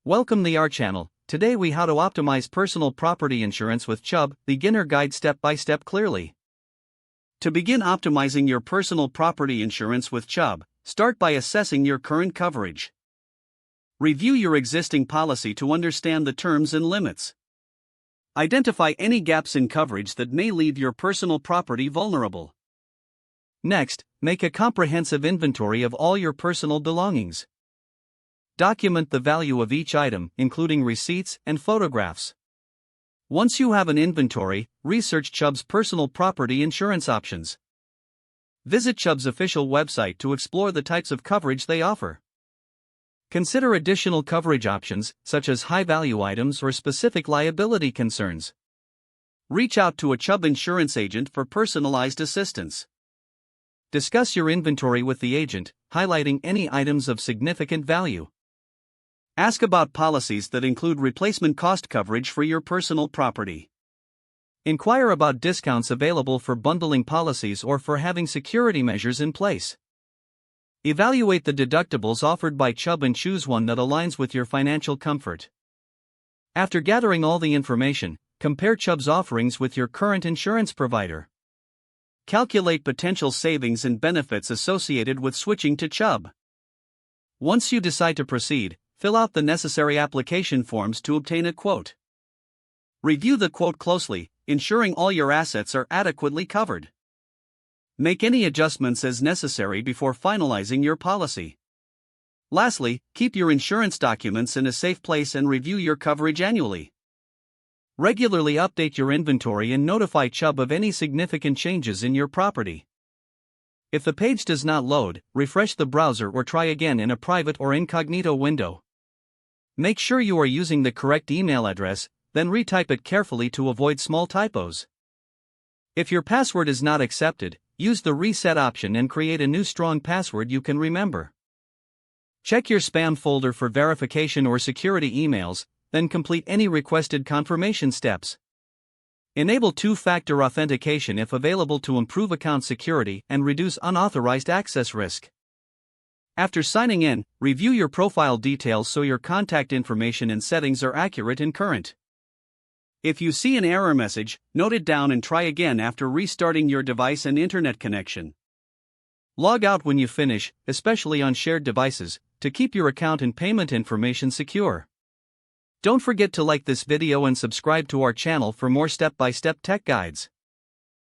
Welcome to our channel. Today we how to optimize personal property insurance with Chubb, beginner guide step by step clearly. To begin optimizing your personal property insurance with Chubb, start by assessing your current coverage. Review your existing policy to understand the terms and limits. Identify any gaps in coverage that may leave your personal property vulnerable. Next, make a comprehensive inventory of all your personal belongings. Document the value of each item, including receipts and photographs. Once you have an inventory, research Chubb's personal property insurance options. Visit Chubb's official website to explore the types of coverage they offer. Consider additional coverage options, such as high-value items or specific liability concerns. Reach out to a Chubb insurance agent for personalized assistance. Discuss your inventory with the agent, highlighting any items of significant value. Ask about policies that include replacement cost coverage for your personal property. Inquire about discounts available for bundling policies or for having security measures in place. Evaluate the deductibles offered by Chubb and choose one that aligns with your financial comfort. After gathering all the information, compare Chubb's offerings with your current insurance provider. Calculate potential savings and benefits associated with switching to Chubb. Once you decide to proceed, fill out the necessary application forms to obtain a quote. Review the quote closely, ensuring all your assets are adequately covered. Make any adjustments as necessary before finalizing your policy. Lastly, keep your insurance documents in a safe place and review your coverage annually. Regularly update your inventory and notify Chubb of any significant changes in your property. If the page does not load, refresh the browser or try again in a private or incognito window. Make sure you are using the correct email address, then retype it carefully to avoid small typos. If your password is not accepted, use the reset option and create a new strong password you can remember. Check your spam folder for verification or security emails, then complete any requested confirmation steps. Enable two-factor authentication if available to improve account security and reduce unauthorized access risk. After signing in, review your profile details so your contact information and settings are accurate and current. If you see an error message, note it down and try again after restarting your device and internet connection. Log out when you finish, especially on shared devices, to keep your account and payment information secure. Don't forget to like this video and subscribe to our channel for more step-by-step tech guides.